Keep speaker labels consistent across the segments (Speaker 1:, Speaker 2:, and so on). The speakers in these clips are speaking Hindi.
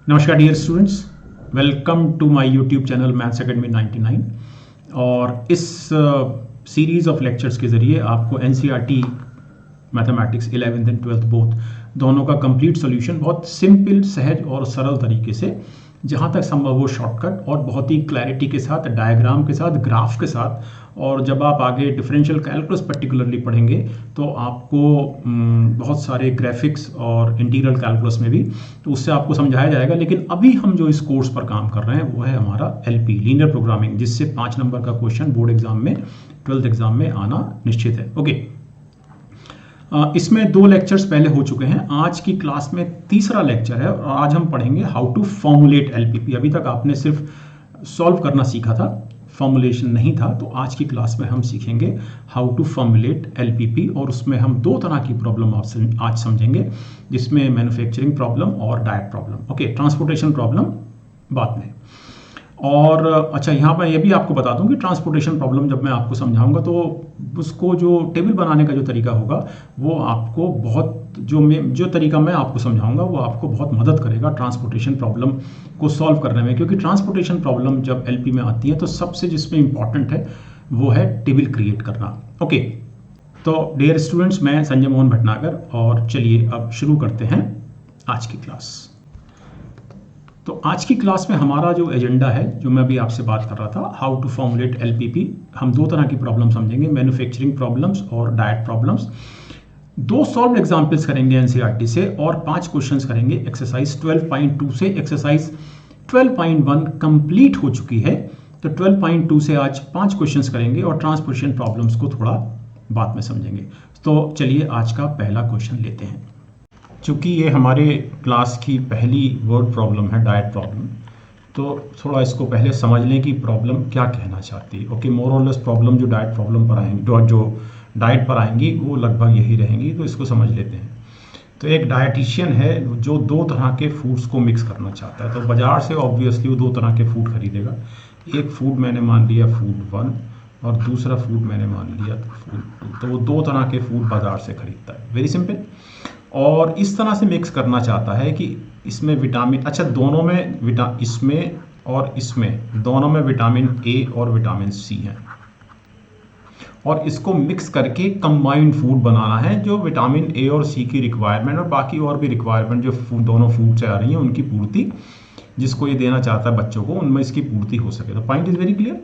Speaker 1: नमस्कार dear students, welcome to my YouTube channel maths academy 99। और इस सीरीज़ ऑफ लेक्चर्स के ज़रिए आपको NCERT mathematics 11th and 12th both दोनों का कंप्लीट सॉल्यूशन बहुत सिंपल, सहज और सरल तरीके से, जहाँ तक संभव हो शॉर्टकट और बहुत ही क्लैरिटी के साथ, डायग्राम के साथ, ग्राफ के साथ। और जब आप आगे डिफरेंशियल कैलकुलस पर्टिकुलरली पढ़ेंगे तो आपको बहुत सारे ग्राफिक्स और इंटीग्रल कैलकुलस में भी, तो उससे आपको समझाया जाएगा। लेकिन अभी हम जो इस कोर्स पर काम कर रहे हैं वो है हमारा एलपी, लीनियर प्रोग्रामिंग, जिससे 5 नंबर का क्वेश्चन बोर्ड एग्जाम में, 12th एग्जाम में आना निश्चित है। ओके, इसमें 2 लेक्चर्स पहले हो चुके हैं। आज की क्लास में तीसरा लेक्चर है और आज हम पढ़ेंगे हाउ टू फॉर्मुलेट एलपीपी। अभी तक आपने सिर्फ सॉल्व करना सीखा था, फॉर्मुलेशन नहीं था। तो आज की क्लास में हम सीखेंगे हाउ टू फॉर्मुलेट एलपीपी, और उसमें हम 2 तरह की प्रॉब्लम आज समझेंगे, जिसमें मैन्युफैक्चरिंग प्रॉब्लम और direct problem. Okay, transportation problem बाद में। और अच्छा, यहाँ पर ये भी आपको बता दूं कि ट्रांसपोर्टेशन प्रॉब्लम जब मैं आपको समझाऊंगा तो उसको जो टेबल बनाने का जो तरीका होगा वो आपको बहुत, जो तरीका मैं आपको समझाऊंगा वो आपको बहुत मदद करेगा ट्रांसपोर्टेशन प्रॉब्लम को सॉल्व करने में। क्योंकि ट्रांसपोर्टेशन प्रॉब्लम जब एलपी में आती है तो सबसे जिसमें इंपॉर्टेंट है वो है टेबल क्रिएट करना। ओके, तो डियर स्टूडेंट्स, मैं संजय मोहन भटनागर, और चलिए अब शुरू करते हैं आज की क्लास। तो आज की क्लास में हमारा जो एजेंडा है, जो मैं अभी आपसे बात कर रहा था, हाउ टू फॉर्मुलेट एलपीपी, हम 2 तरह की प्रॉब्लम समझेंगे, मैन्युफैक्चरिंग प्रॉब्लम्स और डायरेक्ट प्रॉब्लम्स। 2 सॉल्व एग्जाम्पल्स करेंगे एनसीईआरटी से और 5 क्वेश्चंस करेंगे एक्सरसाइज 12.2 से। एक्सरसाइज 12.1 कंप्लीट हो चुकी है, तो 12.2 से आज 5 क्वेश्चंस करेंगे और ट्रांसपोर्टेशन प्रॉब्लम्स को थोड़ा बाद में समझेंगे। तो चलिए आज का पहला क्वेश्चन लेते हैं। चूँकि ये हमारे क्लास की पहली वर्ड प्रॉब्लम है, डायरेक्ट प्रॉब्लम, तो थोड़ा इसको पहले समझ लें कि प्रॉब्लम क्या कहना चाहती है। ओके, मोर और लेस प्रॉब्लम जो डाइट प्रॉब्लम पर आएंगी, जो डाइट पर आएंगी वो लगभग यही रहेंगी। तो इसको समझ लेते हैं। तो एक डायटिशियन है जो 2 तरह के फूड्स को मिक्स करना चाहता है। तो बाज़ार से ऑब्वियसली वो 2 तरह के फूड खरीदेगा। एक फूड मैंने मान लिया फूड 1 और दूसरा फूड मैंने मान लिया फूड 2। तो वो 2 तरह के फूड बाज़ार से खरीदता है, वेरी सिंपल। और इस तरह से मिक्स करना चाहता है कि इसमें विटामिन, अच्छा दोनों में इसमें और इसमें दोनों में विटामिन ए और विटामिन सी है, और इसको मिक्स करके कंबाइंड फूड बनाना है जो विटामिन ए और सी की रिक्वायरमेंट और बाकी और भी रिक्वायरमेंट जो दोनों फूड से आ रही हैं उनकी पूर्ति, जिसको ये देना चाहता है बच्चों को, उनमें इसकी पूर्ति हो सके। तो पॉइंट इज वेरी क्लियर।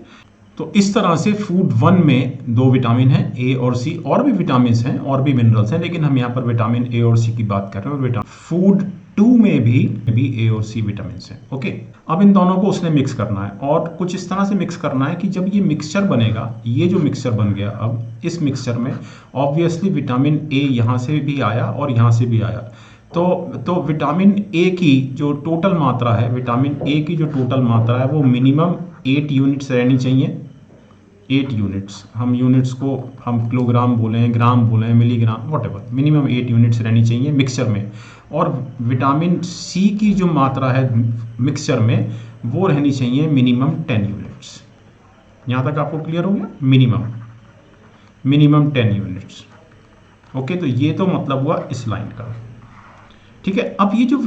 Speaker 1: तो इस तरह से फूड 1 में 2 विटामिन हैं, ए और सी, और भी विटामिन हैं और भी मिनरल्स हैं, लेकिन हम यहाँ पर विटामिन ए और सी की बात कर रहे हैं। और फूड 2 में भी ए और सी विटामिन हैं। ओके, अब इन दोनों को उसने मिक्स करना है और कुछ इस तरह से मिक्स करना है कि जब ये मिक्सचर बनेगा, ये जो मिक्सचर बन गया, अब इस मिक्सचर में ऑब्वियसली विटामिन ए यहाँ से भी आया और यहाँ से भी आया। तो विटामिन ए की जो टोटल मात्रा है, विटामिन ए की जो टोटल मात्रा है वो मिनिमम 8 यूनिट्स रहनी चाहिए। 8 यूनिट्स, हम यूनिट्स को हम किलोग्राम बोलें, ग्राम बोलें, मिलीग्राम, व्हाटएवर, मिनिमम 8 यूनिट्स रहनी चाहिए मिक्सचर में। और विटामिन सी की जो मात्रा है मिक्सचर में वो रहनी चाहिए मिनिमम 10 यूनिट्स। यहाँ तक आपको क्लियर हो गया? Minimum 10 units. ओके, तो ये तो मतलब हुआ इस लाइन का। ठीक है, अब ये जो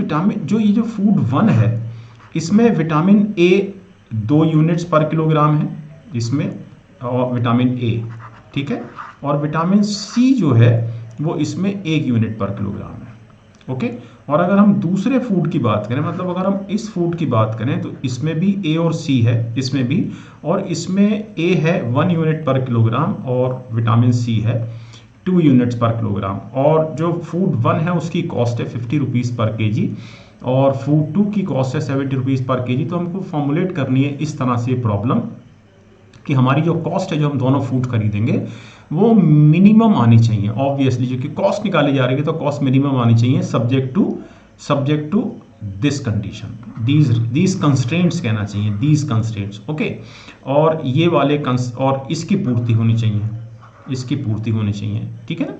Speaker 1: फूड 1 है, इसमें विटामिन ए 2 यूनिट्स पर किलोग्राम है इसमें, और विटामिन ए, ठीक है, और विटामिन सी जो है वो इसमें 1 यूनिट पर किलोग्राम है। ओके, और अगर हम दूसरे फूड की बात करें, मतलब अगर हम इस फूड की बात करें, तो इसमें भी ए और सी है, इसमें भी, और इसमें ए है 1 यूनिट पर किलोग्राम और विटामिन सी है 2 यूनिट्स पर किलोग्राम। और जो फूड 1 है उसकी कॉस्ट है 50 रुपीज़ पर केजी, और फूड 2 की कॉस्ट है 70 रुपीज़ पर केजी। तो हमको फॉर्मुलेट करनी है इस तरह से प्रॉब्लम कि हमारी जो कॉस्ट है, जो हम दोनों फूड खरीदेंगे, वो मिनिमम आनी चाहिए। ऑब्वियसली जो कि कॉस्ट निकाली जा रही है तो कॉस्ट मिनिमम आनी चाहिए, subject to this condition, these constraints कहना चाहिए, दीज कंस्ट्रेंट्स। ओके, और ये वाले और इसकी पूर्ति होनी चाहिए, ठीक है ना।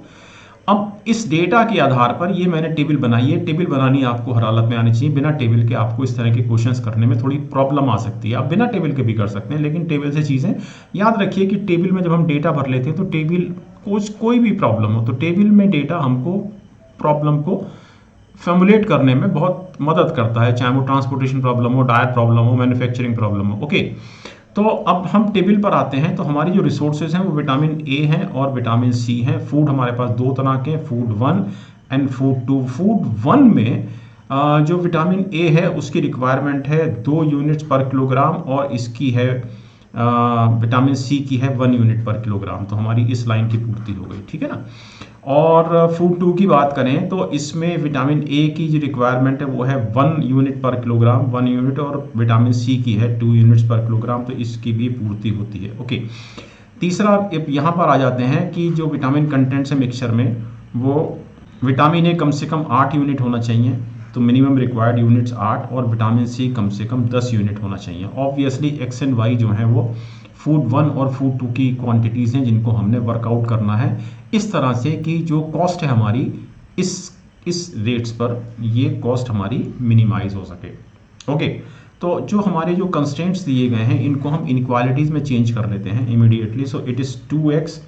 Speaker 1: अब इस डेटा के आधार पर ये मैंने टेबल बनाई है। टेबल बनानी आपको हर हालत में आनी चाहिए। बिना टेबल के आपको इस तरह के क्वेश्चंस करने में थोड़ी प्रॉब्लम आ सकती है। आप बिना टेबल के भी कर सकते हैं, लेकिन टेबल से चीज़ें याद रखिए कि टेबल में जब हम डेटा भर लेते हैं तो टेबल कोई भी प्रॉब्लम हो तो टेबल में डेटा हमको प्रॉब्लम को फॉर्मुलेट करने में बहुत मदद करता है, चाहे वो ट्रांसपोर्टेशन प्रॉब्लम हो, डाइट प्रॉब्लम हो, मैन्युफैक्चरिंग प्रॉब्लम हो। ओके, तो अब हम टेबल पर आते हैं। तो हमारी जो रिसोर्सेज हैं वो विटामिन ए हैं और विटामिन सी हैं। फूड हमारे पास दो तरह के हैं, फूड 1 एंड फूड 2। फूड 1 में जो विटामिन ए है उसकी रिक्वायरमेंट है 2 यूनिट्स पर किलोग्राम और इसकी है विटामिन सी की है 1 यूनिट पर किलोग्राम। तो हमारी इस लाइन की पूर्ति हो गई, ठीक है ना। और फूड 2 की बात करें तो इसमें विटामिन ए की जो रिक्वायरमेंट है वो है 1 यूनिट पर किलोग्राम, 1 यूनिट, और विटामिन सी की है 2 यूनिट्स पर किलोग्राम। तो इसकी भी पूर्ति होती है। ओके, तीसरा यहाँ पर आ जाते हैं कि जो विटामिन कंटेंट्स है मिक्सचर में, वो विटामिन ए कम से कम 8 यूनिट होना चाहिए, तो मिनिमम रिक्वायर्ड यूनिट्स 8, और विटामिन सी कम से कम 10 यूनिट होना चाहिए। ऑब्वियसली एक्स एंड वाई जो है वो फूड 1 और फूड 2 की क्वांटिटीज़ हैं जिनको हमने वर्कआउट करना है इस तरह से कि जो कॉस्ट है हमारी इस रेट्स पर, ये कॉस्ट हमारी मिनिमाइज हो सके। ओके, तो जो हमारे जो कंस्ट्रेंट्स दिए गए हैं इनको हम इनक्वालिटीज़ में चेंज कर लेते हैं immediately. So it is 2x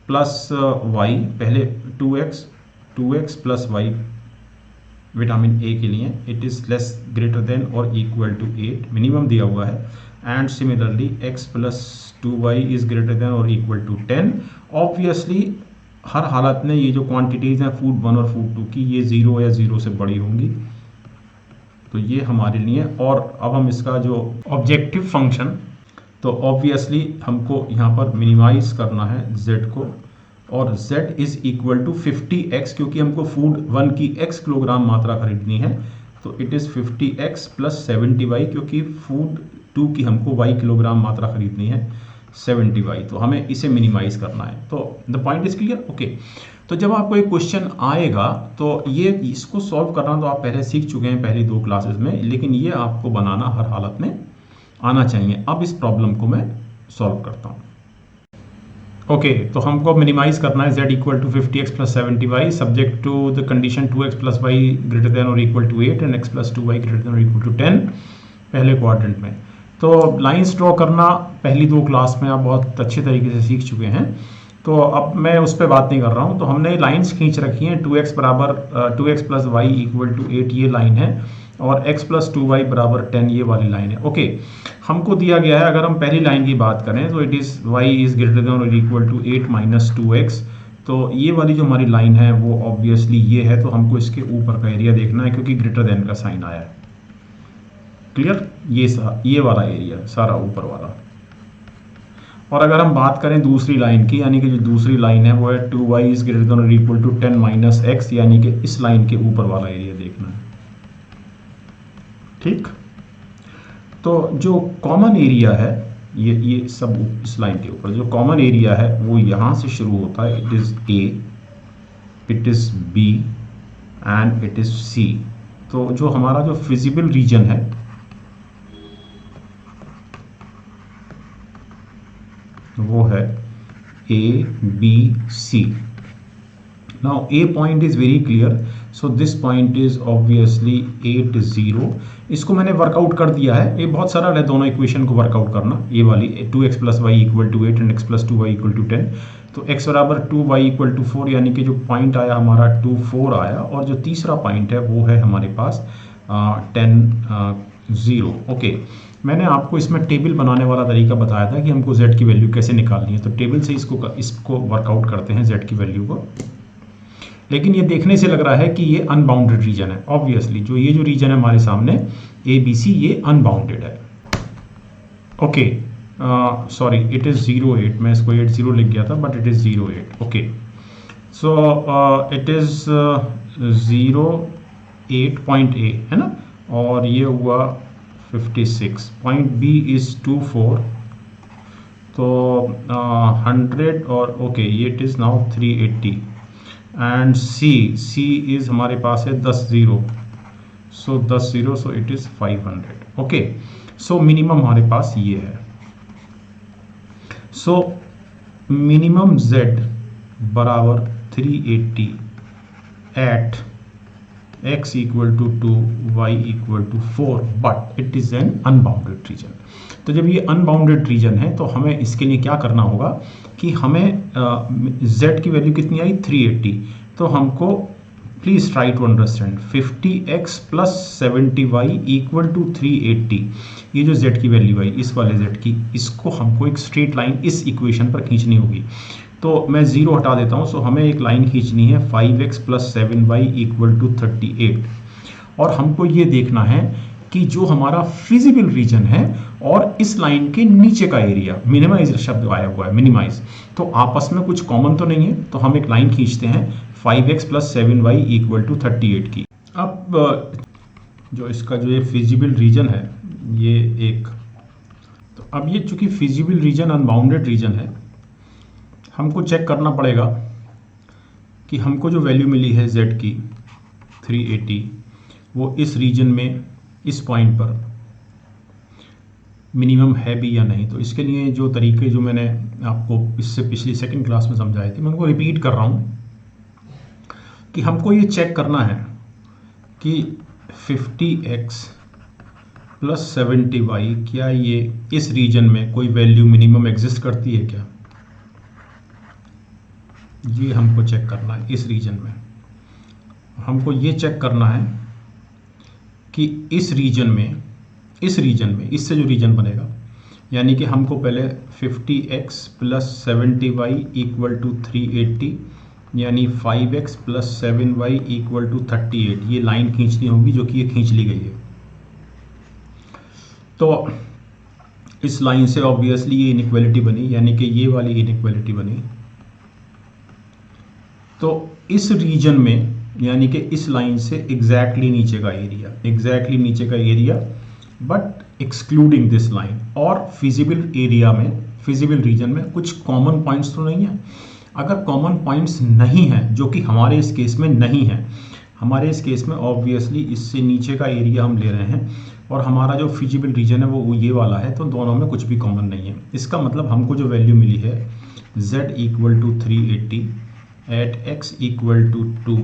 Speaker 1: plus y, पहले 2x plus y vitamin A के लिए, it is less greater than और इक्वल टू 8, मिनिमम दिया हुआ है। And similarly x plus 2y is greater than और इक्वल टू 10। ऑब्वियसली हर हालत में ये जो क्वांटिटीज़ हैं फूड 1 और फूड 2 की, ये 0 या 0 से बड़ी होंगी। तो ये हमारे लिए, और अब हम इसका जो ऑब्जेक्टिव फंक्शन, तो ऑब्वियसली हमको यहाँ पर मिनिमाइज करना है z को, और z is equal to 50x, क्योंकि हमको फूड 1 की x किलोग्राम मात्रा खरीदनी है। तो it is 50x plus 70y, क्योंकि फूड 2 की हमको y किलोग्राम मात्रा खरीदनी है 70y। तो हमें इसे मिनिमाइज करना है। तो the point is clear. Okay, तो जब आपको एक क्वेश्चन आएगा तो ये इसको सॉल्व करना तो आप पहले सीख चुके हैं पहली 2 क्लासेस में, लेकिन ये आपको बनाना हर हालत में आना चाहिए। अब इस प्रॉब्लम को मैं सॉल्व करता हूँ। ओके, तो हमको मिनिमाइज करना है z equal to 50x plus 70y subject to the condition 2x plus y greater than और equal to 8 and x plus 2y greater than और इक्वल टू 10 पहले क्वाड्रेंट में। तो लाइंस ड्रॉ करना पहली 2 क्लास में आप बहुत अच्छे तरीके से सीख चुके हैं, तो अब मैं उस पर बात नहीं कर रहा हूँ। तो हमने लाइंस खींच रखी हैं, 2x बराबर 2x plus y equal to 8 ये लाइन है, और x प्लस 2y बराबर 10 ये वाली लाइन है। ओके, हमको दिया गया है, अगर हम पहली लाइन की बात करें तो it is y is greater than और इक्वल टू 8 माइनस 2x। तो ये वाली जो हमारी लाइन है वो ऑब्वियसली ये है, तो हमको इसके ऊपर का एरिया देखना है क्योंकि ग्रेटर देन का साइन आया है। क्लियर, ये वाला एरिया सारा ऊपर वाला। और अगर हम बात करें दूसरी लाइन की, यानी कि जो दूसरी लाइन है वो है 2y इज ग्रेटर देन और इक्वल टू 10 माइनस x, यानी कि इस लाइन के ऊपर वाला एरिया देखना है। ठीक, तो जो कॉमन एरिया है ये सब इस लाइन के ऊपर जो कॉमन एरिया है वो यहाँ से शुरू होता है, it is A, it is B and it is C। तो जो हमारा जो फिजिबल रीजन है वो है A, B, C। Now A point is very clear, so this point is obviously 8, 0। इसको मैंने वर्कआउट कर दिया है, ये बहुत सरल है दोनों इक्वेशन को वर्कआउट करना। ये वाली 2x plus y equal to 8 and x plus 2y equal to 10। तो x बराबर 2y इक्वल टू 4, यानी कि जो पॉइंट आया हमारा 2, 4 आया, और जो तीसरा पॉइंट है वो है हमारे पास 10, 0। ओके, मैंने आपको इसमें टेबल बनाने वाला तरीका बताया था कि हमको z की वैल्यू कैसे निकालनी है। तो टेबल से इसको वर्कआउट करते हैं z की वैल्यू को। लेकिन ये देखने से लग रहा है कि ये अनबाउंडेड रीजन है। ऑब्वियसली जो रीजन है हमारे सामने ABC, ये अनबाउंडेड है। ओके, सॉरी, इट इज़ 0.8, मैं इसको 80 लिख गया था but it is 0.8। Okay, so it is 0.8 point A है ना, और ये हुआ 56। पॉइंट B इज़ 24, तो 100, और ओके ये it is now 380 and C is हमारे पास है 10 0, so 10 0, so it is 500। Okay, so minimum हमारे पास ये है। सो मिनिमम Z बराबर 380 at x equal to 2, y equal to 4, but it is an unbounded region. तो जब ये अनबाउंडेड रीजन है तो हमें इसके लिए क्या करना होगा कि हमें z की वैल्यू कितनी आई 380, तो हमको please try to understand 50x plus 70y equal to 380। ये जो z की वैल्यू है इस वाले z की, इसको हमको एक स्ट्रेट लाइन इस इक्वेशन पर खींचनी होगी। तो मैं 0 हटा देता हूँ। सो हमें एक लाइन खींचनी है 5x plus 7y equal to 38, और हमको ये देखना है कि जो हमारा फिजिबल रीजन है और इस लाइन के नीचे का एरिया, मिनिमाइज शब्द आया हुआ है, मिनिमाइज, तो आपस में कुछ कॉमन तो नहीं है। तो हम एक लाइन खींचते हैं 5x plus 7y equal to 38 की। अब जो इसका जो ये फिजिबल रीजन है ये एक, तो अब ये चूंकि फिजिबल रीजन अनबाउंडेड रीजन है, हमको चेक करना पड़ेगा कि हमको जो वैल्यू मिली है z की 380 वो इस रीजन में इस पॉइंट पर मिनिमम है भी या नहीं। तो इसके लिए जो तरीके जो मैंने आपको इससे पिछली सेकंड क्लास में समझाए थे, मैं उनको रिपीट कर रहा हूँ कि हमको ये चेक करना है कि 50x प्लस 70y क्या ये इस रीजन में कोई वैल्यू मिनिमम एग्जिस्ट करती है क्या, ये हमको चेक करना है। इस रीजन में हमको ये चेक करना है कि इस रीजन में इससे जो रीजन बनेगा, यानी कि हमको पहले 50x plus 70y equal to 380 यानी 5x plus 7y equal to 38, ये लाइन खींचनी होगी जो कि ये खींच ली गई है। तो इस लाइन से ऑब्वियसली ये इनइक्वालिटी बनी, यानी कि ये वाली इनइक्वालिटी बनी। तो इस रीजन में यानी कि इस लाइन से एग्जैक्टली नीचे का area but excluding this line, और फिजिबल एरिया में, फिजिबल रीजन में कुछ कॉमन पॉइंट्स तो नहीं है। अगर कॉमन पॉइंट्स नहीं हैं, जो कि हमारे इस केस में नहीं है, हमारे इस केस में ऑब्वियसली इससे नीचे का एरिया हम ले रहे हैं और हमारा जो फिजिबल रीजन है वो ये वाला है, तो दोनों में कुछ भी कॉमन नहीं है। इसका मतलब हमको जो वैल्यू मिली है z equal to 380 at x equal to 2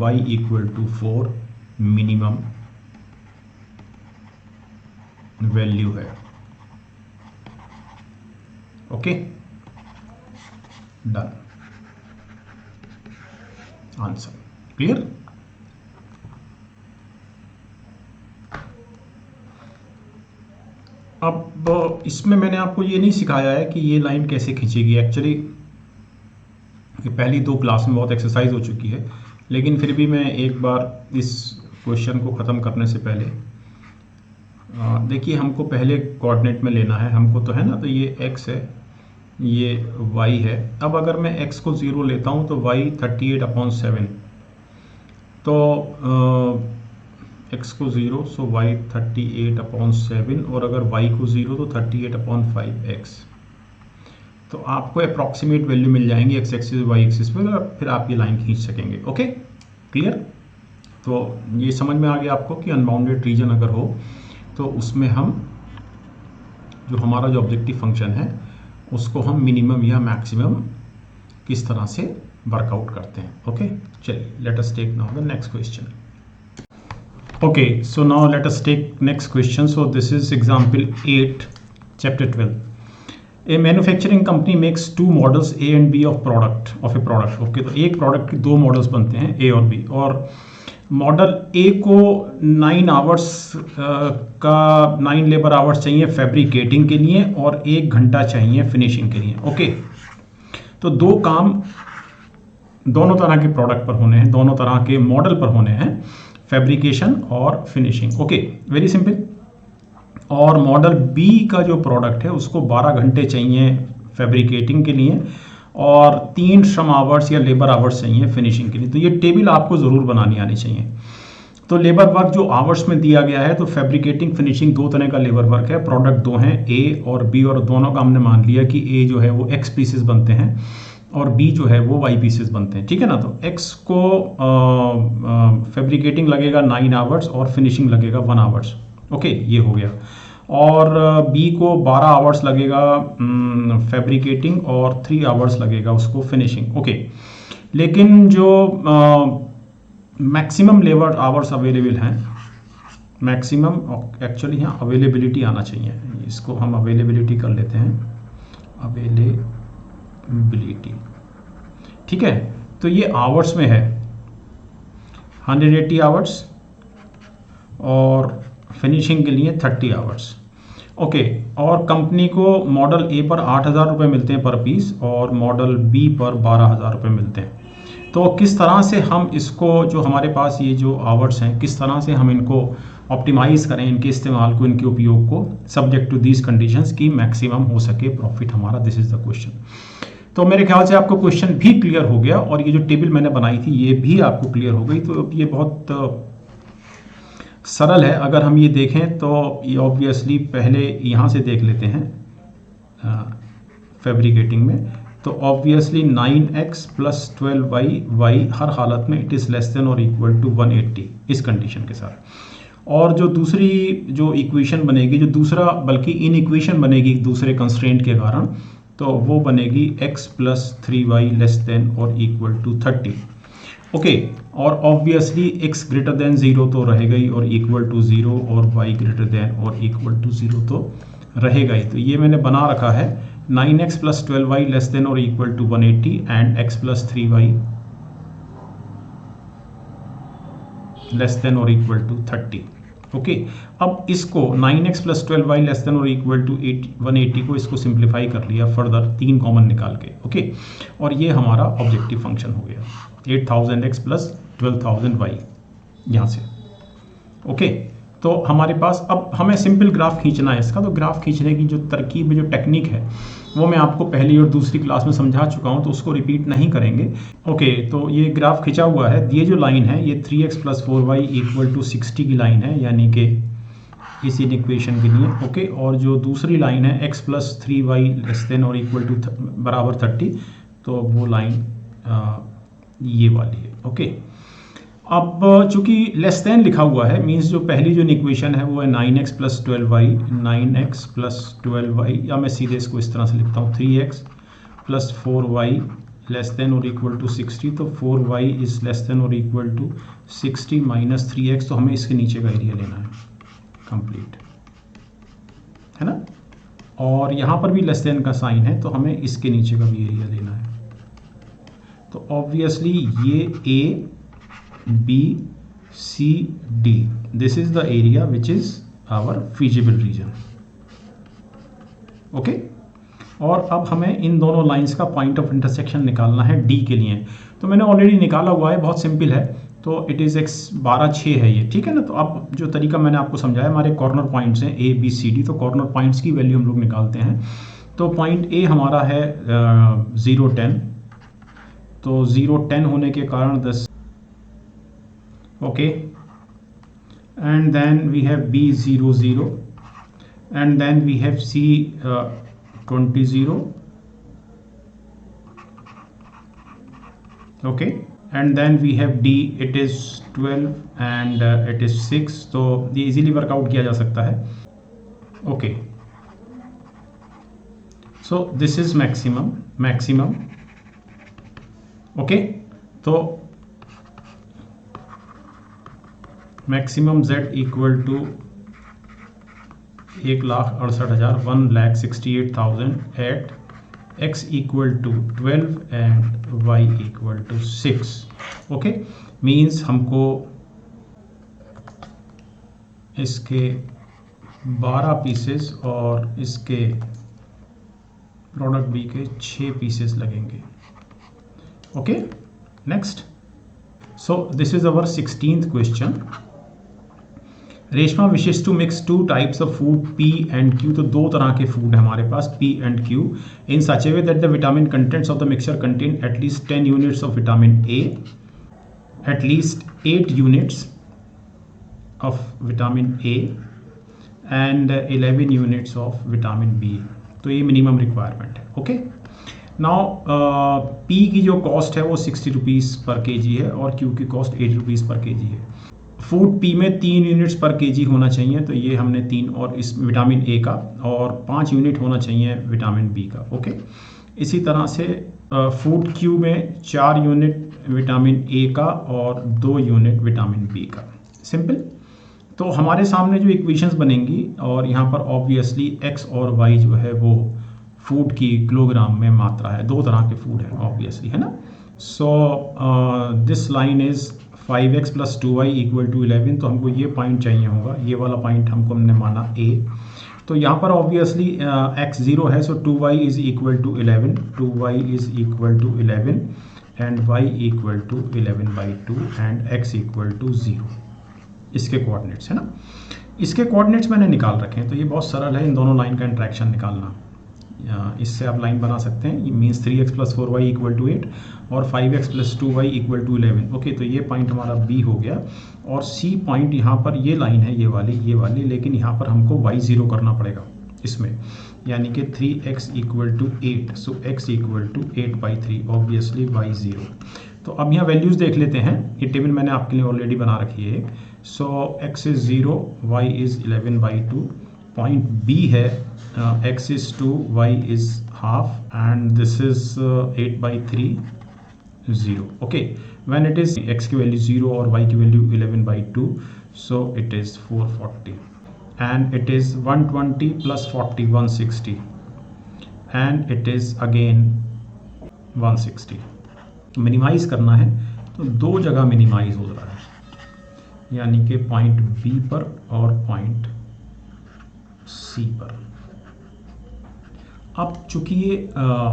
Speaker 1: y equal to 4 minimum value है। Okay, done, answer clear. अब इसमें मैंने आपको ये नहीं सिखाया है कि ये लाइन कैसे खींचेगी। एक्चुअली पहली 2 क्लास में बहुत एक्सरसाइज हो चुकी है, लेकिन फिर भी मैं एक बार इस क्वेश्चन को ख़त्म करने से पहले देखिए, हमको पहले कोऑर्डिनेट में लेना है, हमको तो है ना, तो ये x है, ये y है। अब अगर मैं x को 0 लेता हूँ तो y 38/7, तो x को 0 सो y 38/7, और अगर y को 0 तो 38/5x। तो आपको अप्रॉक्सीमेट वैल्यू मिल जाएंगी x एक्सिस y एक्सिस पर, फिर आप ये लाइन खींच सकेंगे। Okay, clear. तो ये समझ में आ गया आपको कि अनबाउंडेड रीजन अगर हो तो उसमें हम जो हमारा जो ऑब्जेक्टिव फंक्शन है उसको हम मिनिमम या मैक्सिमम किस तरह से वर्कआउट करते हैं। ओके, चलिए let us take now the next question. Okay, so now let us take next question. So this is example 8, chapter 12. A manufacturing company makes 2 models A and B of a product. Okay, तो एक प्रोडक्ट के 2 मॉडल्स बनते हैं A और B, और मॉडल A को 9 आवर्स का 9 लेबर आवर्स चाहिए फैब्रिकेटिंग के लिए और 1 घंटा चाहिए फिनिशिंग के लिए। ओके, तो 2 काम दोनों तरह के प्रोडक्ट पर होने हैं, दोनों तरह के मॉडल पर होने हैं, फैब्रिकेशन और फिनिशिंग। Okay, very simple. और मॉडल बी का जो प्रोडक्ट है उसको 12 घंटे चाहिए फैब्रिकेटिंग के लिए और 3 श्रम आवर्स या लेबर आवर्स चाहिए फिनिशिंग के लिए। तो ये टेबल आपको ज़रूर बनानी आनी चाहिए। तो लेबर वर्क जो आवर्स में दिया गया है, तो फैब्रिकेटिंग फिनिशिंग 2 तरह का लेबर वर्क है। प्रोडक्ट 2 हैं, ए और बी, और दोनों का हमने मान लिया कि ए जो है वो एक्स पीसेस बनते हैं और बी जो है वो वाई पीसेस बनते हैं। ठीक है ना। तो एक्स को फैब्रिकेटिंग लगेगा 9 आवर्स और फिनिशिंग लगेगा 1 आवर्स। ओके, ये हो गया। और बी को 12 आवर्स लगेगा फैब्रिकेटिंग और 3 आवर्स लगेगा उसको फिनिशिंग। ओके, लेकिन जो मैक्सिमम लेबर आवर्स अवेलेबल हैं, मैक्सिमम एक्चुअली यहाँ अवेलेबिलिटी आना चाहिए, इसको हम अवेलेबिलिटी कर लेते हैं, अवेलेबिलिटी। ठीक है, तो ये आवर्स में है 180 आवर्स और फिनिशिंग के लिए 30 आवर्स। ओके, और कंपनी को मॉडल ए पर 8,000 रुपये मिलते हैं पर पीस और मॉडल बी पर 12,000 रुपये मिलते हैं। तो किस तरह से हम इसको, जो हमारे पास ये जो आवर्स हैं, किस तरह से हम इनको ऑप्टिमाइज़ करें, इनके इस्तेमाल को, इनके उपयोग को, सब्जेक्ट टू दीज कंडीशंस की मैक्सिमम हो सके प्रॉफिट हमारा। This is the question. तो मेरे ख्याल से आपको क्वेश्चन भी क्लियर हो गया और ये जो टेबल मैंने बनाई थी ये भी आपको क्लियर हो गई। तो ये बहुत सरल है। अगर हम ये देखें तो ये ऑब्वियसली पहले यहाँ से देख लेते हैं फैब्रिकेटिंग में। तो ऑब्वियसली 9x प्लस 12y हर हालत में इट इज़ लेस देन और इक्वल टू 180 इस कंडीशन के साथ। और जो दूसरी जो इक्वेशन बनेगी, जो दूसरा बल्कि इन इक्वेशन बनेगी दूसरे कंस्ट्रेंट के कारण, तो वो बनेगी x plus 3y less than और इक्वल टू 30। ओके, और ऑब्वियसली x ग्रेटर देन 0 तो रहेगा ही और इक्वल टू 0, और y ग्रेटर देन और इक्वल टू 0 तो रहेगा ही। तो ये मैंने बना रखा है 9x plus 12y less than और equal to 180 and x plus 3y less than और इक्वल टू 30। ओके, अब इसको 9x plus 12y less than और इक्वल टू 180 को इसको सिंप्लीफाई कर लिया फर्दर, 3 कॉमन निकाल के। ओके, और ये हमारा ऑब्जेक्टिव फंक्शन हो गया 8000x प्लस 12,000y यहाँ से। ओके, तो हमारे पास अब हमें सिंपल ग्राफ खींचना है इसका। तो ग्राफ खींचने की जो तरकीब, जो टेक्निक है, वो मैं आपको पहली और दूसरी क्लास में समझा चुका हूँ, तो उसको रिपीट नहीं करेंगे। ओके, तो ये ग्राफ खिंचा हुआ है। ये जो लाइन है ये 3x plus 4y equal to 60 की लाइन है, यानी कि इस इक्वेशन के लिए। ओके, और जो दूसरी लाइन है x plus 3y less than और इक्वल टू बराबर 30, तो वो लाइन ये वाली है। ओके, अब चूंकि लेस देन लिखा हुआ है, मींस जो पहली जो इक्वेशन है वो है 9x plus 12y, 9x plus 12y, या मैं सीधे इसको इस तरह से लिखता हूँ 3x plus 4y less than और इक्वल टू 60। तो 4y इज लेस देन और इक्वल टू 60 माइनस 3x, तो हमें इसके नीचे का एरिया लेना है कंप्लीट, है ना। और यहाँ पर भी लेस देन का साइन है, तो हमें इसके नीचे का भी एरिया लेना है। तो ऑब्वियसली ये A B C D, this is the area which is our feasible region. Okay, और अब हमें इन दोनों लाइंस का पॉइंट ऑफ इंटरसेक्शन निकालना है D के लिए। तो मैंने ऑलरेडी निकाला हुआ है, बहुत सिंपल है। तो इट इज़ x 12 6 है ये, ठीक है ना। तो अब जो तरीका मैंने आपको समझाया, हमारे कॉर्नर पॉइंट्स हैं A B C D, तो कॉर्नर पॉइंट्स की वैल्यू हम लोग निकालते हैं। तो पॉइंट A हमारा है 0 10, तो 0 10 होने के कारण 10। Okay, and then we have B 0 0, and then we have C 20 0. Okay, and then we have D, it is 12 and it is 6. तो ये easily workout किया जा सकता है। Okay, so this is maximum. Okay, तो maximum z equal to 1,68,000 1,68,000 at x equal to 12 and y equal to 6। Okay, means हमको इसके 12 पीसेस और इसके प्रोडक्ट बी के 6 पीसेस लगेंगे। Okay, next. So this is our 16th question. Reshma wishes to mix 2 types of food P and Q। तो 2 तरह के फूड है हमारे पास P and Q in such a way that the vitamin contents of the mixture contain at least 10 units of vitamin A, at least 8 units of vitamin A and 11 units of vitamin B। तो ये मिनिमम रिक्वायरमेंट है। ओके, नाउ P की जो कॉस्ट है वो 60 रुपीज़ पर केजी है और Q की कॉस्ट 80 रुपीज़ पर केजी है। फूड P में 3 यूनिट्स पर केजी होना चाहिए, तो ये हमने 3, और इस विटामिन A का, और 5 यूनिट होना चाहिए विटामिन B का। ओके, इसी तरह से फूड Q में 4 यूनिट विटामिन A का और 2 यूनिट विटामिन B का। सिंपल। तो हमारे सामने जो इक्वेशंस बनेंगी, और यहाँ पर ऑब्वियसली x और y जो है वो फूड की किलोग्राम में मात्रा है। 2 तरह के फूड है ऑब्वियसली, है ना। So this line is 5x plus 2y equal to 11, तो हमको ये पॉइंट चाहिए होगा, ये वाला पॉइंट हमने माना A। तो यहाँ पर ऑब्वियसली x 0 है, so 2y is equal to 11, 2y is equal to 11 and y equal to 11/2 and x equal to 0। इसके कोऑर्डिनेट्स है ना, इसके कोऑर्डिनेट्स मैंने निकाल रखे हैं। तो ये बहुत सरल है इन दोनों लाइन का इंटरेक्शन निकालना। इससे आप लाइन बना सकते हैं, ये means 3x plus 4y equal to 8 और 5x plus 2y equal to 11। Okay, तो ये पॉइंट हमारा B हो गया और C पॉइंट यहाँ पर ये लाइन है, ये वाली, लेकिन यहाँ पर हमको y 0 करना पड़ेगा इसमें, यानी कि 3x equal to 8, so x equal to 8/3, obviously y 0। तो अब यहाँ वैल्यूज़ देख लेते हैं, ये टेबल मैंने आपके लिए ऑलरेडी बना रखी है एक। सो x is 0, y is 11/2, point B है x is 2, y is half, and this is 8/3, 0. Okay, when it is x की वैल्यू 0 और y की value 11/2, so it is 440, and it is 120 plus 40, 160, and it is again 160. Minimise करना है तो दो जगह मिनिमाइज हो रहा है, यानी कि पॉइंट B पर और पॉइंट C पर। अब चूंकि ये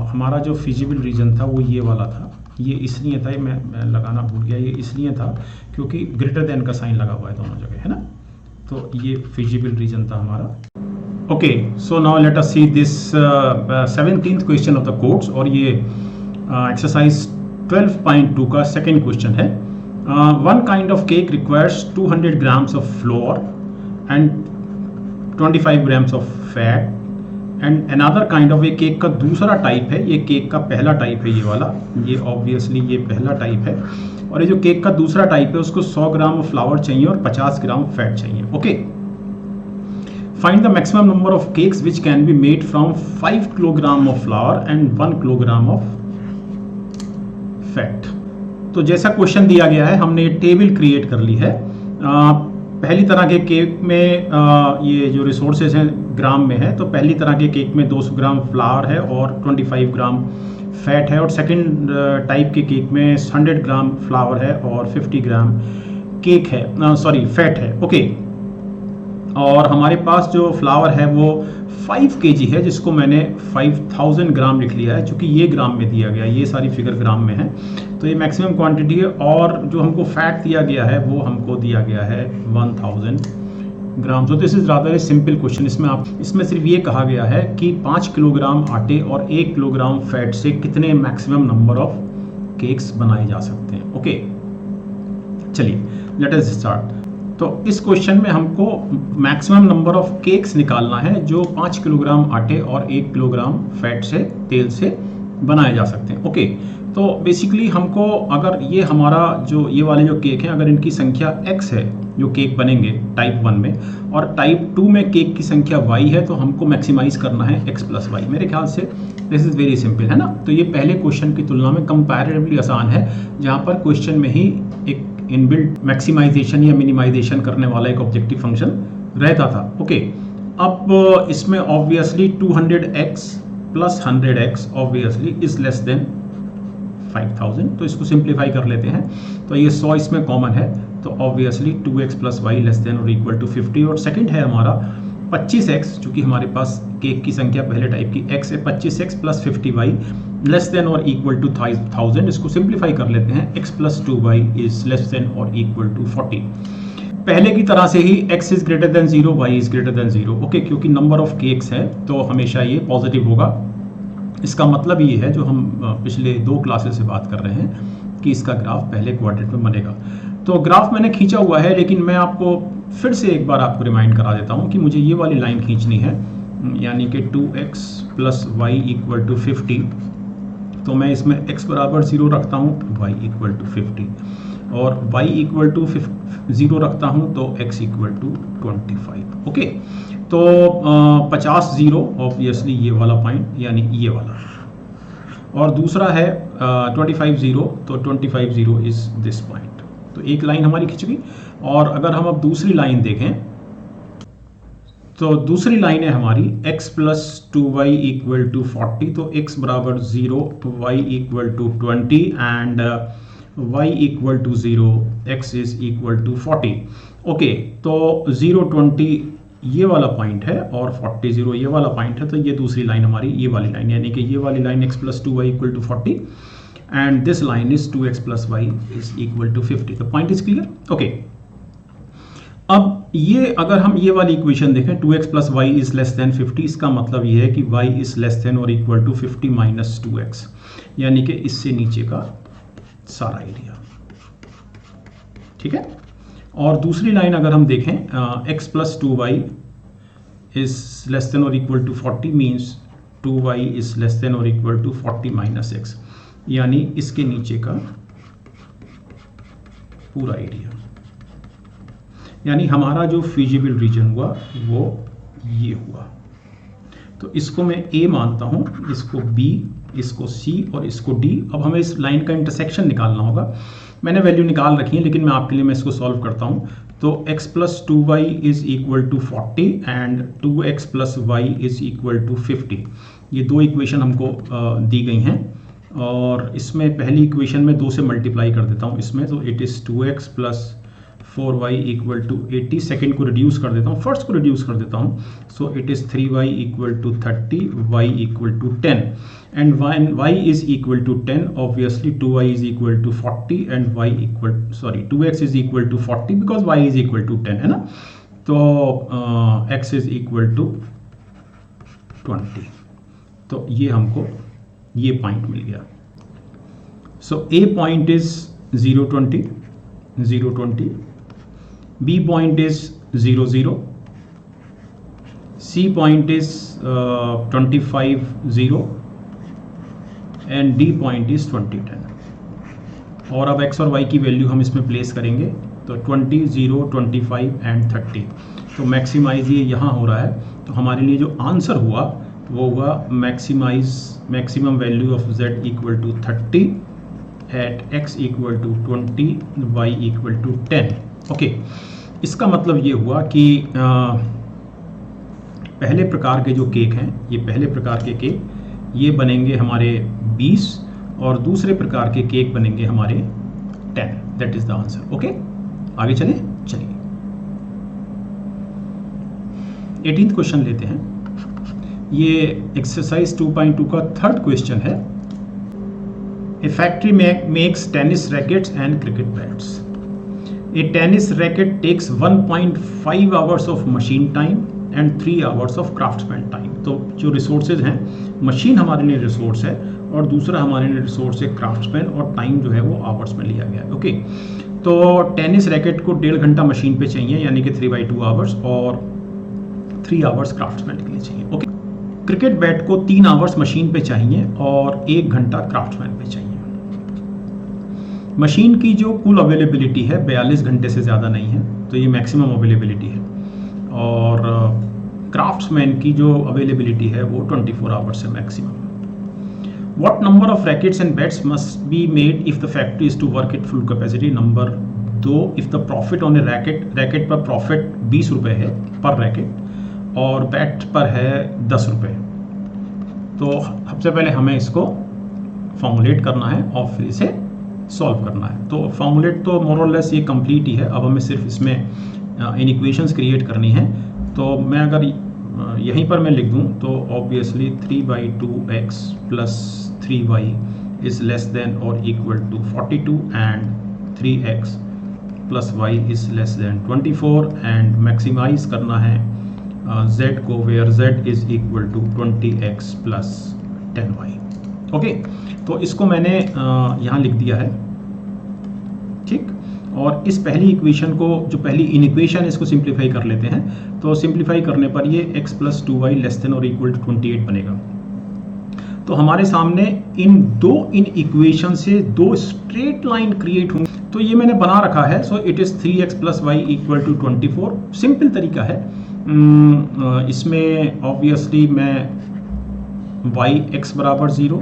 Speaker 1: हमारा जो फिजिबल रीजन था वो ये वाला था, ये इसलिए था, मैं लगाना भूल गया, ये इसलिए था क्योंकि ग्रेटर देन का साइन लगा हुआ है दोनों जगह, है ना। तो ये फिजिबल रीजन था हमारा। Okay, so now let us see this 17th question of the course, और ये एक्सरसाइज 12.2 का सेकेंड क्वेश्चन है। One kind of cake requires 200 grams of floor and 25 grams of fat, and another kind of, ये केक का दूसरा टाइप है, ये केक का पहला टाइप है ये वाला, ये ऑब्वियसली ये पहला टाइप है, और ये जो केक का दूसरा टाइप है उसको 100 ग्राम फ्लावर चाहिए और 50 ग्राम फैट चाहिए। Okay, find the maximum number of cakes which can be made from 5 kilogram of flower and 1 kilogram of fat. तो जैसा क्वेश्चन दिया गया है, हमने ये टेबल क्रिएट कर ली है। पहली तरह के केक में ये जो रिसोर्सेज हैं ग्राम में है, तो पहली तरह के केक में 200 ग्राम फ्लावर है और 25 ग्राम फैट है, और सेकंड टाइप के केक में 100 ग्राम फ्लावर है और 50 ग्राम केक है, सॉरी फैट है। ओके, और हमारे पास जो फ्लावर है वो 5 kg है, जिसको मैंने 5000 ग्राम लिख लिया है, चूँकि ये ग्राम में दिया गया है, ये सारी फिगर ग्राम में है, तो ये मैक्सिमम क्वांटिटी है। और जो हमको फैट दिया गया है वो हमको दिया गया है 1000 ग्राम। तो this is rather a simple question. इसमें सिर्फ ये कहा गया है कि 5 किलोग्राम आटे और 1 किलोग्राम फैट से कितने मैक्सिमम नंबर ऑफ केक्स बनाए जा सकते हैं। ओके, चलिए लेट अस स्टार्ट। तो इस क्वेश्चन में हमको मैक्सिमम नंबर ऑफ केक्स निकालना है जो 5 किलोग्राम आटे और 1 किलोग्राम फैट से, तेल से बनाए जा सकते हैं। ओके, तो बेसिकली हमको, अगर ये हमारा जो ये वाले जो केक हैं, अगर इनकी संख्या x है जो केक बनेंगे टाइप 1 में, और टाइप 2 में केक की संख्या y है, तो हमको मैक्सिमाइज करना है x प्लस y। मेरे ख्याल से दिस इज़ वेरी सिंपल, है ना। तो ये पहले क्वेश्चन की तुलना में कंपैरेटिवली आसान है, जहाँ पर क्वेश्चन में ही एक इनबिल्ट मैक्सिमाइजेशन या मिनिमाइजेशन करने वाला एक ऑब्जेक्टिव फंक्शन रहता था। ओके, अब इसमें obviously 200x plus 100x obviously is less then 5000, तो इसको सिंप्लीफाई कर लेते हैं। तो ये 100 इसमें कॉमन है, तो obviously 2x plus y less than और इक्वल टू 50, और सेकंड है हमारा 25x, चूंकि हमारे पास केक की संख्या पहले टाइप की x है, 25x plus 50y less than और इक्वल टू 1000, इसको सिंप्लीफाई कर लेते हैं, x plus 2y is less than और इक्वल टू 40। पहले की तरह से ही x is greater than 0, y is greater than 0। Okay, क्योंकि नंबर ऑफ केक्स है तो हमेशा ये पॉजिटिव होगा। इसका मतलब ये है, जो हम पिछले 2 क्लासेस से बात कर रहे हैं, कि इसका ग्राफ पहले क्वाड्रेंट में बनेगा। तो ग्राफ मैंने खींचा हुआ है, लेकिन मैं आपको फिर से एक बार आपको रिमाइंड करा देता हूँ कि मुझे ये वाली लाइन खींचनी है, यानी कि 2x plus y equal to 50। तो मैं इसमें x बराबर 0 रखता हूँ, y इक्वल टू 50, और y इक्वल टू 0 रखता हूँ तो x इक्वल टू 25। ओके, तो 50 0 ऑब्वियसली ये वाला पॉइंट, यानी ये वाला, और दूसरा है 25 0, तो 25 0 इज दिस पॉइंट। तो एक लाइन हमारी खिंच गई। और अगर हम अब दूसरी लाइन देखें, तो दूसरी लाइन है हमारी x plus 2y equal to 40, तो x बराबर 0, y equal to 20 and y equal to 0, x is equal to 40। Okay, तो 0 20 ये वाला पॉइंट है और 40 0 ये वाला पॉइंट है, तो ये दूसरी लाइन हमारी ये वाली लाइन, यानी कि ये वाली line x plus 2y equal to 40 and this line is 2x plus y is equal to 50। The point is clear. Okay, अब ये अगर हम ये वाली इक्वेशन देखें 2x plus y is less than 50, इसका मतलब ये है कि y इज लेस देन और इक्वल टू 50 माइनस 2x, यानी कि इससे नीचे का सारा एरिया। ठीक है, और दूसरी लाइन अगर हम देखें x plus 2y is less than और equal to 40 means 2y is less than और इक्वल टू 40 माइनस x, यानी इसके नीचे का पूरा एरिया, यानी हमारा जो फीजिबल रीजन हुआ वो ये हुआ। तो इसको मैं A मानता हूं, इसको B, इसको C और इसको D। अब हमें इस लाइन का इंटरसेक्शन निकालना होगा। मैंने वैल्यू निकाल रखी है, लेकिन मैं आपके लिए मैं इसको सॉल्व करता हूं। तो x plus 2y is equal to 40 and 2x plus y is equal to 50। ये दो इक्वेशन हमको दी गई हैं, और इसमें पहली इक्वेशन में 2 से मल्टीप्लाई कर देता हूँ इसमें, तो it is 2x plus 4y equal to 80। Second को रिड्यूस कर देता हूँ, फर्स्ट को रिड्यूस कर देता हूँ, so it is 3y equal to 30, y equal to 10 and y is equal to 10, obviously 2y is equal to 40 and y equal 2x is equal to 40 because y is equal to 10 है ना, तो x इज इक्वल टू 20। तो ये हमको ये पॉइंट मिल गया। सो A point is 0 20 0 20, B point is 0 0, C point is 25 0 and D point is 20 10। और अब x और y की वैल्यू हम इसमें प्लेस करेंगे, तो 20 0 25 एंड 30। तो मैक्सिमाइज ये यहाँ हो रहा है, तो हमारे लिए जो आंसर हुआ वो हुआ maximum value of z equal to 30 at x equal to 20, y equal to 10। Okay, इसका मतलब ये हुआ कि पहले प्रकार के जो केक हैं, ये पहले प्रकार के केक ये बनेंगे हमारे 20 और दूसरे प्रकार के केक बनेंगे हमारे 10। That is the answer. Okay, आगे चलिए। 18th क्वेश्चन लेते हैं। ये एक्सरसाइज 2.2 का थर्ड क्वेश्चन है। A factory makes tennis rackets and cricket bats. A tennis racket takes 1.5 hours of machine time and 3 hours of craftsman time. तो जो रिसोर्सेज हैं, मशीन हमारे लिए रिसोर्स है और दूसरा हमारे लिए रिसोर्स है क्राफ्ट्समैन, और टाइम जो है वो आवर्स में लिया गया है। ओके, तो टेनिस रैकेट को 1.5 घंटा मशीन पे चाहिए, यानी कि 3/2 आवर्स, और 3 आवर्स क्राफ्ट्समैन के लिए चाहिए। ओके, क्रिकेट बैट को 3 आवर्स मशीन पे चाहिए और 1 घंटा क्राफ्ट्समैन पे चाहिए। मशीन की जो कुल अवेलेबिलिटी है 42 घंटे से ज़्यादा नहीं है, तो ये मैक्सिमम अवेलेबिलिटी है, और क्राफ्ट्समैन की जो अवेलेबिलिटी है वो 24 आवर्स है maximum. What number of rackets and bats must be made if the factory is to work at full capacity. Number 2, if the profit on a racket पर प्रॉफिट 20 रुपये है पर रैकेट और बैट पर है 10 रुपये। तो सबसे पहले हमें इसको फॉर्मुलेट करना है और फिर इसे सॉल्व करना है। तो फॉर्मुलेट तो मोर और लेस ये कंप्लीट ही है, अब हमें सिर्फ इसमें इन इक्वेशंस क्रिएट करनी है। तो मैं अगर यहीं पर मैं लिख दूं तो obviously 3/2x plus 3y is less than और equal to 42 and 3x plus y is less than 24 and maximise करना है z को, where z is equal to 20x plus 10y। Okay, तो इसको मैंने यहाँ लिख दिया है, ठीक। और इस पहली इक्वेशन को, जो पहली इनइक्वेशन है, इसको सिंप्लीफाई कर लेते हैं। तो सिंप्लीफाई करने पर ये x plus 2y less than और इक्वल टू 28 बनेगा। तो हमारे सामने इन इक्वेशन से 2 स्ट्रेट लाइन क्रिएट होंगे, तो ये मैंने बना रखा है। So it is 3x plus y equal to 24। Simple तरीका है, इसमें ऑब्वियसली मैं y x बराबर 0,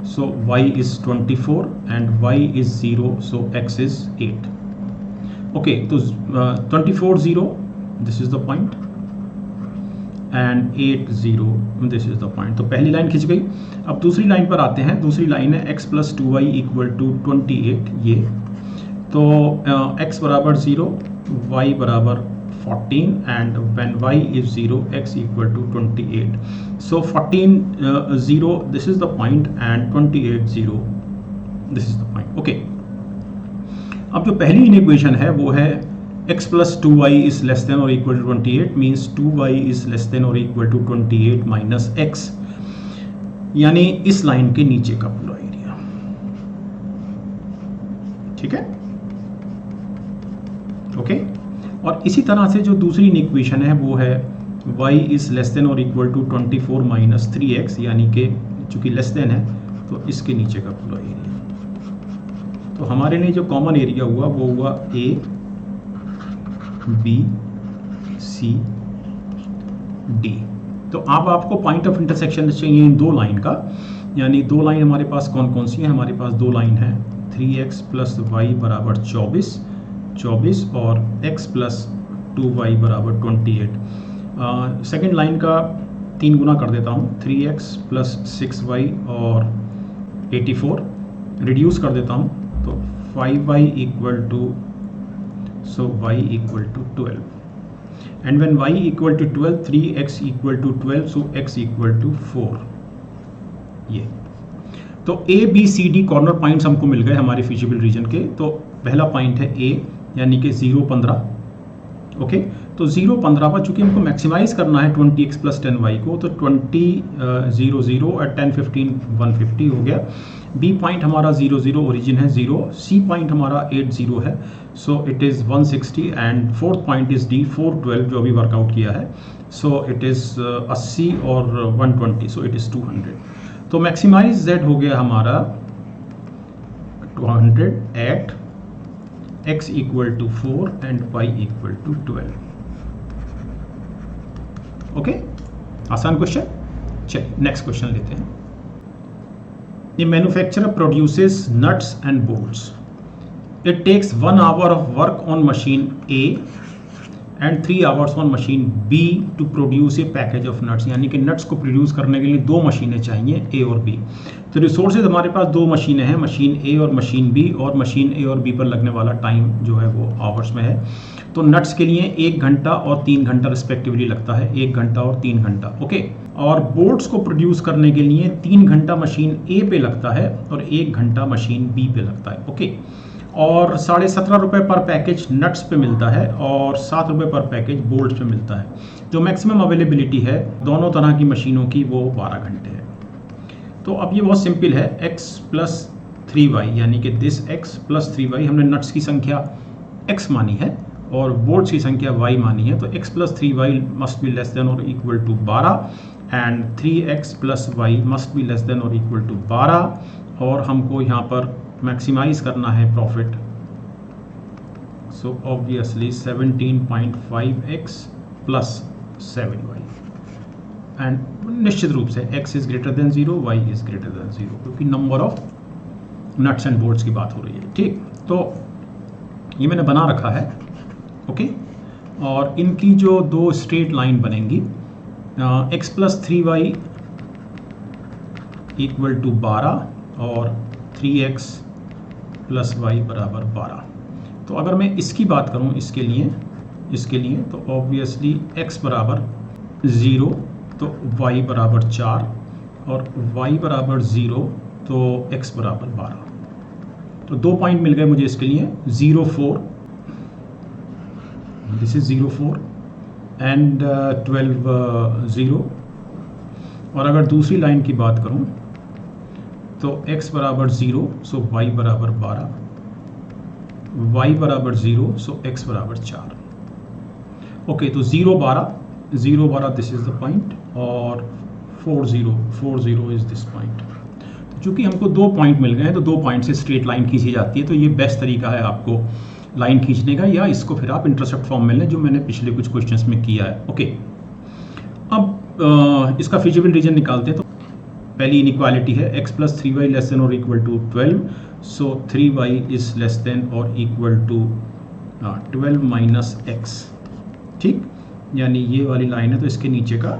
Speaker 1: so y is 24 and y is 0, so x is 8. Okay, तो 24 0, this is the point, and 8 0, this is the point. तो पहली लाइन खिंच गई। अब दूसरी लाइन पर आते हैं। दूसरी लाइन है x plus 2y equal to 28, ये तो x बराबर 0, y बराबर 14 and when y is 0 x equal to 28। So 14 0, this is the point, and 28 0, this is the point. Okay, अब जो पहली इक्वेशन है वो है x plus 2y is less than or equal to 28 means 2y is less than or equal to 28 minus x, यानी इस लाइन के नीचे का पूरा एरिया। ठीक है, ओके। और इसी तरह से जो दूसरी इक्वेशन है वो है y is less than or equal to 24 minus 3x, यानी कि चूंकि लेस देन है तो इसके नीचे का पूरा एरिया। तो हमारे लिए जो कॉमन एरिया हुआ वो हुआ a B C D। तो अब आपको पॉइंट ऑफ इंटरसेक्शन चाहिए इन दो लाइन का, यानी दो लाइन हमारे पास कौन कौन सी है? हमारे पास दो लाइन है 3x प्लस वाई बराबर 24 और x प्लस 2y बराबर 28। सेकेंड लाइन का 3 गुना कर देता हूँ, 3x प्लस 6y और 84, रिड्यूस कर देता हूँ तो 5y equal to, so y equal to 12, and when y equal to 12 3x equal to 12, so x equal to 4। ये तो a b c d corner points हमको मिल गए हमारे फिजिबल रीजन के। तो पहला पॉइंट है a, यानी कि 0 15। ओके, तो 0 15 पर चूंकि हमको मैक्सिमाइज करना है 20x प्लस 10y को, तो 20 0 0 और 10 15 150 हो गया। बी पॉइंट हमारा 0 0 ओरिजिन है 0, सी पॉइंट हमारा 8 0 है, so it is 160 and fourth point is D 412 जो अभी वर्कआउट किया है, सो इट इज़ 80 और 120, सो इट इज़ 200। तो मैक्सिमाइज जेड हो गया हमारा 200 at x equal to 4 and y equal to 12। Okay, आसान क्वेश्चन। चलिए नेक्स्ट क्वेश्चन लेते हैं। A manufacturer produces nuts and bolts. It takes 1 hour of work on machine A and 3 hours on machine B to produce a package of nuts। यानी कि नट्स को प्रोड्यूस करने के लिए दो मशीनें चाहिए A और B। तो रिसोर्सेज हमारे पास दो मशीनें हैं, मशीन A और मशीन B, और मशीन A और B पर लगने वाला टाइम जो है वो आवर्स में है। तो नट्स के लिए 1 घंटा और 3 घंटा रिस्पेक्टिवली लगता है, 1 घंटा और 3 घंटा। ओके, और बोल्ट्स को प्रोड्यूस करने के लिए 3 घंटा मशीन A पे लगता है और 1 घंटा मशीन B पे लगता है। ओके, और 17.5 रुपये पर पैकेज नट्स पे मिलता है और 7 रुपये पर पैकेज बोल्ट्स पे मिलता है। जो मैक्सिमम अवेलेबिलिटी है दोनों तरह की मशीनों की वो 12 घंटे है। तो अब ये बहुत सिंपल है, x प्लस 3y यानी कि दिस x प्लस 3y, हमने नट्स की संख्या x मानी है और बोल्ट्स की संख्या y मानी है, तो x plus 3y must be less than और equal to 12 and 3x plus y must be less than और इक्वल टू 12, और हमको यहाँ पर मैक्सिमाइज करना है profit, so obviously 17.5x plus 7y, and निश्चित रूप से x is greater than 0, y is greater than 0, क्योंकि number of nuts and bolts की बात हो रही है। ठीक, तो ये मैंने बना रखा है। ओके, और इनकी जो दो स्ट्रेट लाइन बनेंगी, x plus 3y equal to 12 और 3x प्लस y बराबर 12। तो अगर मैं इसकी बात करूं इसके लिए तो ऑब्वियसली x बराबर 0 तो y बराबर 4 और y बराबर 0 तो x बराबर 12। तो 2 पॉइंट मिल गए मुझे इसके लिए, 0 4, दिस इज 0 4 एंड 12 0। और अगर दूसरी लाइन की बात करूं तो x बराबर 0 सो y बराबर 12, y बराबर 0 सो x बराबर 4। ओके, तो 0 12 दिस इज द पॉइंट और 4 0 इज दिस पॉइंट। तो चूंकि हमको 2 पॉइंट मिल गए हैं तो 2 पॉइंट से स्ट्रेट लाइन खींची जाती है, तो ये बेस्ट तरीका है आपको लाइन खींचने का, या इसको फिर आप इंटरसेप्ट फॉर्म में लें जो मैंने पिछले कुछ क्वेश्चंस में किया है। ओके, अब इसका फिजिबल रीजन निकालते हैं। तो पहली इनइक्वालिटी है x plus 3y less than और equal to 12, so 3y is less than और इक्वल टू 12 माइनस x। ठीक, यानी ये वाली लाइन है तो इसके नीचे का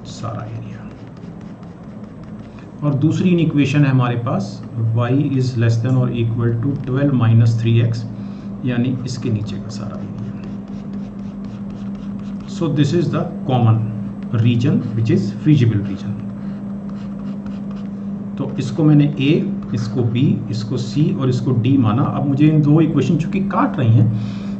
Speaker 1: सारा एरिया। और दूसरी इक्वेशन है हमारे पास y इज लेस देन और इक्वल टू 12 माइनस 3x, यानी इसके नीचे का सारा area. So this is the common region which is feasible region. तो इसको मैंने A, इसको B, इसको C और इसको D माना। अब मुझे इन दो इक्वेशन चूंकि काट रही हैं,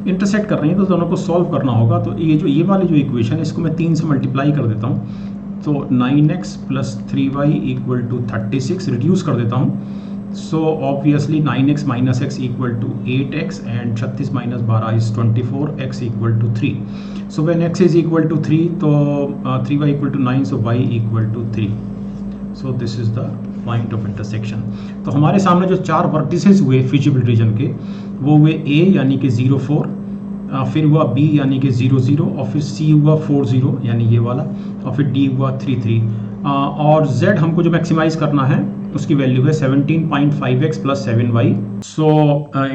Speaker 1: इंटरसेक्ट कर रही हैं, तो दोनों को सॉल्व करना होगा। तो ये वाली जो इक्वेशन है इसको मैं 3 से मल्टीप्लाई कर देता हूँ। तो 9x plus 3y equal to 36 reduce कर देता हूँ। So obviously 9x minus x equal to 8x and 36 minus 12 is 24, x equal to 3। So when x is equal to 3 तो 3y equal to 9, so y equal to 3। So this is the point of intersection. तो हमारे सामने जो 4 वर्टिसेस हुए फिजिबल रीजन के, वो हुए A यानी कि 0 4, फिर हुआ B यानी कि 0 0, और फिर C हुआ 4 0 यानी ये वाला, और फिर D हुआ 3 3। और Z हमको जो मैक्सिमाइज करना है उसकी वैल्यू है 17.5x plus 7y। So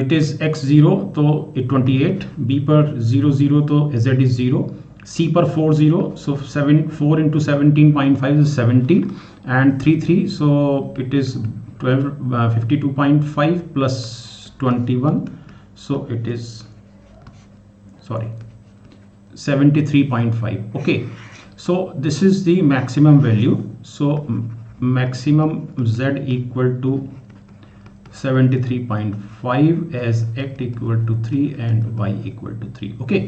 Speaker 1: it is x0 तो 28, B पर 0 0 तो Z इज 0, C पर 4 0, so 4 into 17.5 is 70 and 3 3, so it is 52.5 plus 21, so it is 73.5. okay, so this is the maximum value. So maximum Z equal to 73.5 as x equal to 3 and y equal to 3. okay,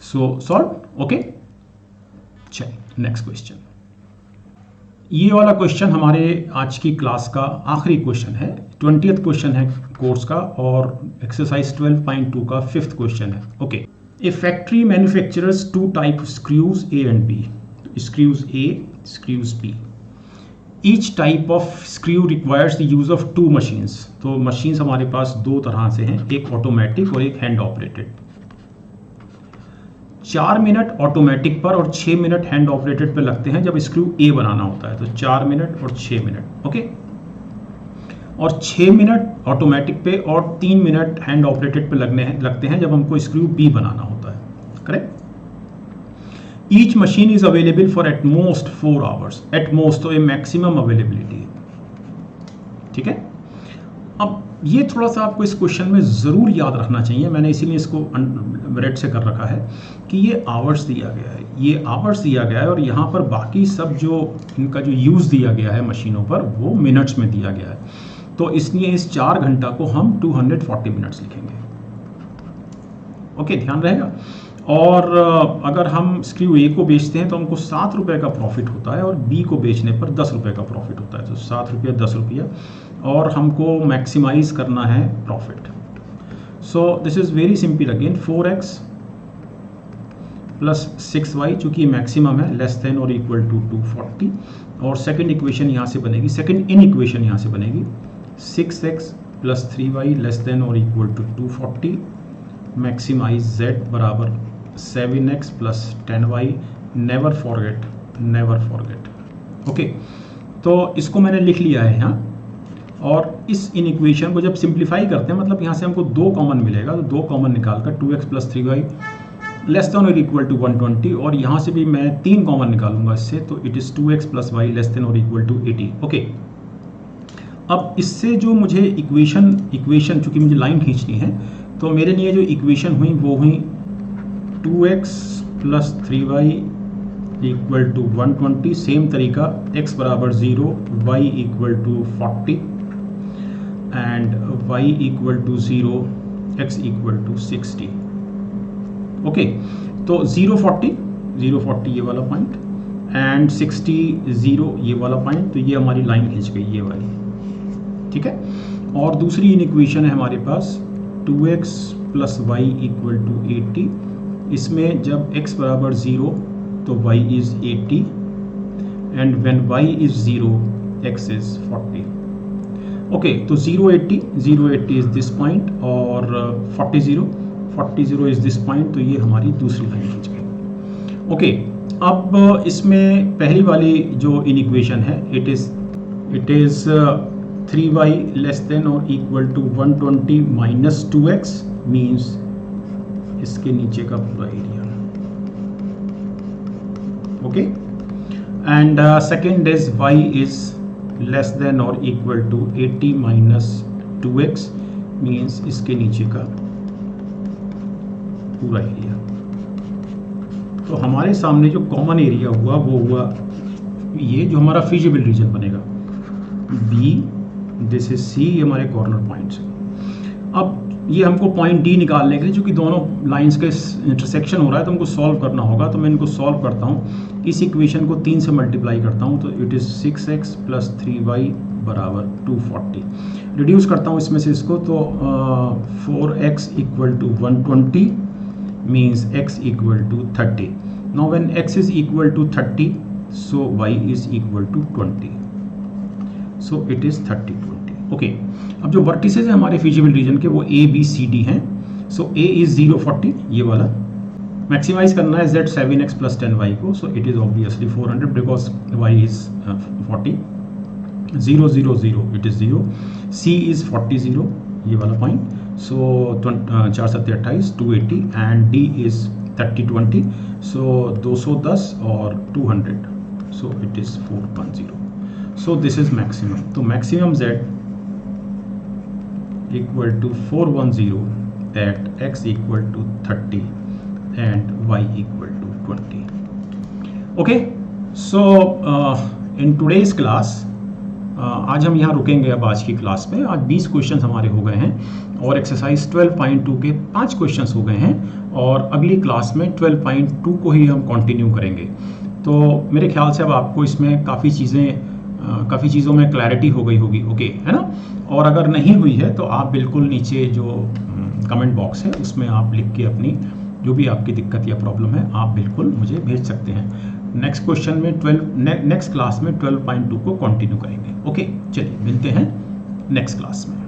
Speaker 1: so solve. okay, चलिए नेक्स्ट क्वेश्चन। ये वाला क्वेश्चन हमारे आज की क्लास का आखिरी क्वेश्चन है, 20th क्वेश्चन है कोर्स का, और एक्सरसाइज 12.2 का 5th क्वेश्चन है। Okay, a factory manufacturers 2 type screws A and B, screws A, screws B। Each type of screw requires the use of 2 machines. तो मशीन्स हमारे पास 2 तरह से हैं, एक ऑटोमेटिक और एक हैंड ऑपरेटेड। 4 मिनट ऑटोमेटिक पर और 6 मिनट हैंड ऑपरेटेड पे लगते हैं जब स्क्रू A बनाना होता है। तो 4 मिनट और 6 मिनट। ओके, और 6 मिनट ऑटोमेटिक पे और 3 मिनट हैंड ऑपरेटेड पे लगते हैं जब हमको स्क्रू B बनाना होता है। Correct. Each machine is available for at most 4 hours. At most तो ये मैक्सिमम अवेलेबिलिटी है। ठीक है। अब ये थोड़ा सा आपको इस क्वेश्चन में ज़रूर याद रखना चाहिए, मैंने इसीलिए इसको रेड से कर रखा है कि ये आवर्स दिया गया है, ये आवर्स दिया गया है, और यहाँ पर बाकी सब जो इनका जो यूज़ दिया गया है मशीनों पर वो मिनट्स में दिया गया है। तो इसलिए इस 4 घंटा को हम 240 मिनट्स लिखेंगे। ओके, ध्यान रहेगा। और अगर हम स्क्रू ए को बेचते हैं तो हमको 7 रुपये का प्रॉफिट होता है, और बी को बेचने पर 10 रुपये का प्रॉफिट होता है। तो 7 रुपया 10 रुपया, और हमको मैक्सिमाइज करना है profit. So this is very simple again, 4x plus 6y, चूँकि मैक्सिमम है, लेस देन और इक्वल टू 240। और सेकेंड इक्वेशन यहाँ से बनेगी, सेकेंड इन इक्वेशन यहाँ से बनेगी 6x plus 3y less than और इक्वल टू 240। मैक्सिमाइज z बराबर 7x plus 10y। Never forget, never forget. Okay, तो इसको मैंने लिख लिया है यहाँ। और इस इन इक्वेशन को जब सिंप्लीफाई करते हैं, मतलब यहाँ से हमको 2 कॉमन मिलेगा, तो 2 कॉमन निकालकर 2x प्लस 3y लेस देन और इक्वल टू 120, और यहाँ से भी मैं 3 कॉमन निकालूंगा इससे, तो it is 2x plus y less than और इक्वल टू 80। ओके, अब इससे जो मुझे इक्वेशन चूँकि मुझे लाइन खींचनी है, तो मेरे लिए जो इक्वेशन हुई वो हुई 2x प्लस 3y इक्वल टू 120। सेम तरीका, x बराबर 0, y equal to 40 and y equal to 0, x equal to 60। Okay, तो 0 40 ये वाला पॉइंट एंड 60 0 ये वाला पॉइंट, तो ये हमारी लाइन खींच गई ये वाली। ठीक है। और दूसरी इन इक्वेशन है हमारे पास 2x plus y equal to 80। इसमें जब x बराबर 0 तो y is 80 and when y is 0 x is 40। Okay, तो 0 80 इज दिस पॉइंट, और 40 0 इज दिस पॉइंट, तो ये हमारी दूसरी लाइन खींच गई। ओके, अब इसमें पहली वाली जो इन इक्वेशन है, it is 3y less than और equal to 120 minus 2x means इसके नीचे का पूरा area. Okay. And second is y is less than और equal to 80 minus 2x, means इसके नीचे का पूरा एरिया। तो हमारे सामने जो कॉमन एरिया हुआ वो हुआ ये, जो हमारा फिजिबल रीजन बनेगा B, दिस इज C, ये हमारे कॉर्नर पॉइंट्स हैं। अब ये हमको पॉइंट D निकालने के लिए, जो कि दोनों लाइंस के इंटरसेक्शन हो रहा है, तो हमको सॉल्व करना होगा। तो मैं इनको सॉल्व करता हूँ, इस इक्वेशन को 3 से मल्टीप्लाई करता हूँ, तो इट इज़ 6x + 3y बराबर 240। रिड्यूस करता हूँ इसमें से इसको, तो 4x = 120 means x = 30। Now when x is equal to 30, so y is equal to 20, so it is 30 20। Okay, अब जो वर्टिसेस है हमारे फिजिबल रीजन के वो A B C D हैं। सो A इज 0 40, ये वाला मैक्सिमाइज करना है z 7x + 10y को, सो it is obviously 400 because y is 40। 0 0 0 it is 0। C is 40 0, ये वाला point, so 4 7 28 280 and D is 30 20, सो 210 और 200, so it is 410, so this is maximum। तो maximum z equal to 410 at x equal to 30 and y equal to 20। okay, so in today's class आज हम यहाँ रुकेंगे। अब आज की क्लास में आज 20 क्वेश्चन हमारे हो गए हैं और एक्सरसाइज 12.2 के 5 क्वेश्चंस हो गए हैं, और अगली क्लास में 12.2 को ही हम कंटिन्यू करेंगे। तो मेरे ख्याल से अब आपको इसमें काफ़ी चीज़ों में क्लैरिटी हो गई होगी, ओके, है ना। और अगर नहीं हुई है तो आप बिल्कुल नीचे जो कमेंट बॉक्स है उसमें आप लिख के अपनी जो भी आपकी दिक्कत या प्रॉब्लम है आप बिल्कुल मुझे भेज सकते हैं। नेक्स्ट क्वेश्चन में नेक्स्ट क्लास में 12.2 को कंटिन्यू करेंगे। ओके, चलिए मिलते हैं नेक्स्ट क्लास में।